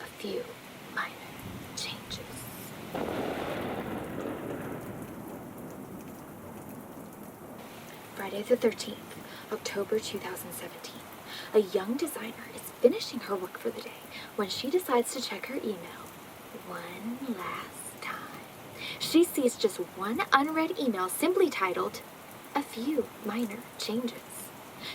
a few minor changes. Friday the 13th, October 2017. A young designer is finishing her work for the day when she decides to check her email one last time. She sees just one unread email simply titled, "A few minor changes."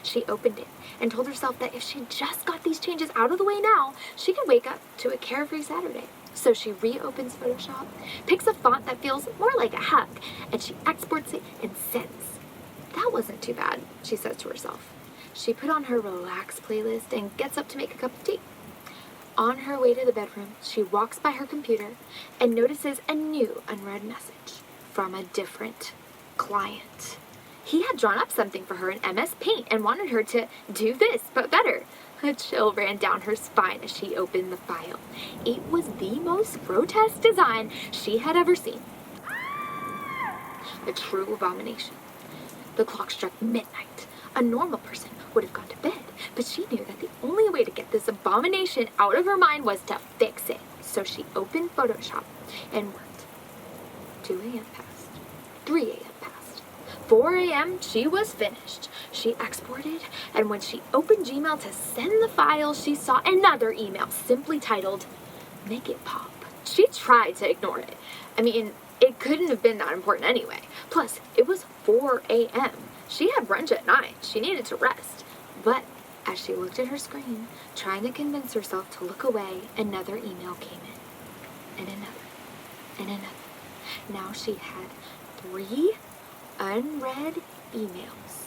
She opened it and told herself that if she just got these changes out of the way now, she could wake up to a carefree Saturday. So she reopens Photoshop, picks a font that feels more like a hug, and she exports it and sends. "That wasn't too bad," she says to herself. She put on her relax playlist and gets up to make a cup of tea. On her way to the bedroom, she walks by her computer and notices a new unread message from a different client. He had drawn up something for her in MS Paint and wanted her to do this, but better. A chill ran down her spine as she opened the file. It was the most grotesque design she had ever seen. A true abomination. The clock struck midnight. A normal person would have gone to bed, but she knew that the only way to get this abomination out of her mind was to fix it. So she opened Photoshop and worked. 2 a.m. passed. 3 a.m. passed. 4 a.m. she was finished. She exported, and when she opened Gmail to send the file, she saw another email simply titled, "Make it pop." She tried to ignore it. I mean, it couldn't have been that important anyway. Plus, it was 4 a.m. She had brunch at 9. She needed to rest. But as she looked at her screen, trying to convince herself to look away, another email came in. And another. And another. Now she had 3 unread emails.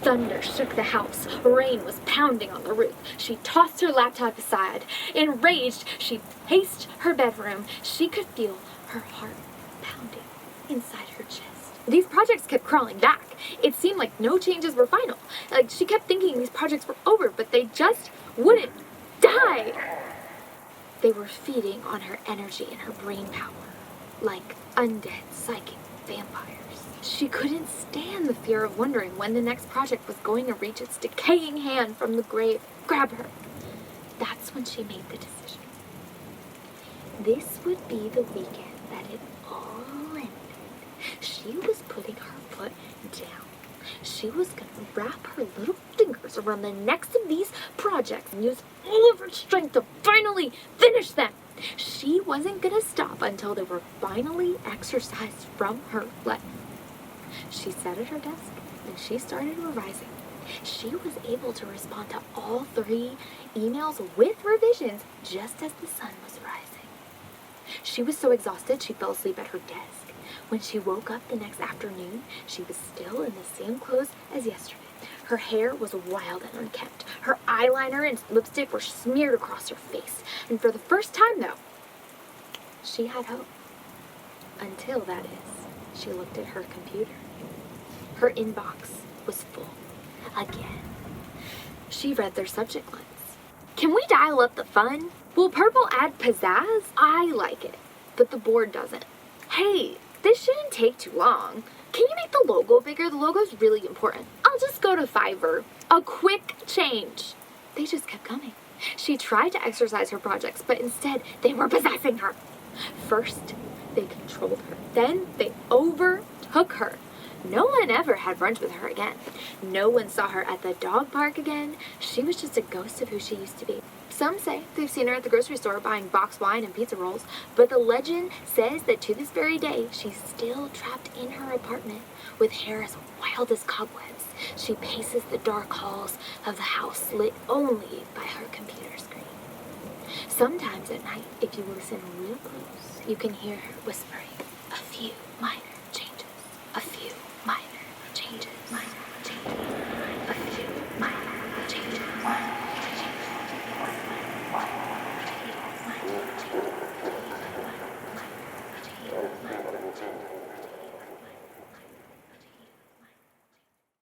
Thunder shook the house. Rain was pounding on the roof. She tossed her laptop aside. Enraged, she paced her bedroom. She could feel her heart pounding inside her chest. These projects kept crawling back. It seemed like no changes were final. Like she kept thinking these projects were over, but they just wouldn't die. They were feeding on her energy and her brain power, like undead psychic vampires. She couldn't stand the fear of wondering when the next project was going to reach its decaying hand from the grave, grab her. That's when she made the decision. This would be the weekend that it all ended. She was putting her foot down. She was going to wrap her little fingers around the next of these projects and use all of her strength to finally finish them. She wasn't going to stop until they were finally exorcised from her life. She sat at her desk and she started revising. She was able to respond to all 3 emails with revisions just as the sun was rising. She was so exhausted she fell asleep at her desk. When she woke up the next afternoon, she was still in the same clothes as yesterday. Her hair was wild and unkempt. Her eyeliner and lipstick were smeared across her face. And for the first time, though, she had hope. Until, that is, she looked at her computer. Her inbox was full. Again. She read their subject lines. "Can we dial up the fun? Will purple add pizzazz? I like it, but the board doesn't. Hey, this shouldn't take too long. Can you make the logo bigger? The logo's really important. I'll just go to Fiverr. A quick change." They just kept coming. She tried to exercise her projects, but instead they were possessing her. First, they controlled her. Then they overtook her. No one ever had brunch with her again. No one saw her at the dog park again. She was just a ghost of who she used to be. Some say they've seen her at the grocery store buying boxed wine and pizza rolls, but the legend says that to this very day, she's still trapped in her apartment with hair as wild as cobwebs. She paces the dark halls of the house lit only by her computer screen. Sometimes at night, if you listen real close, you can hear her whispering, "A few minor changes. A few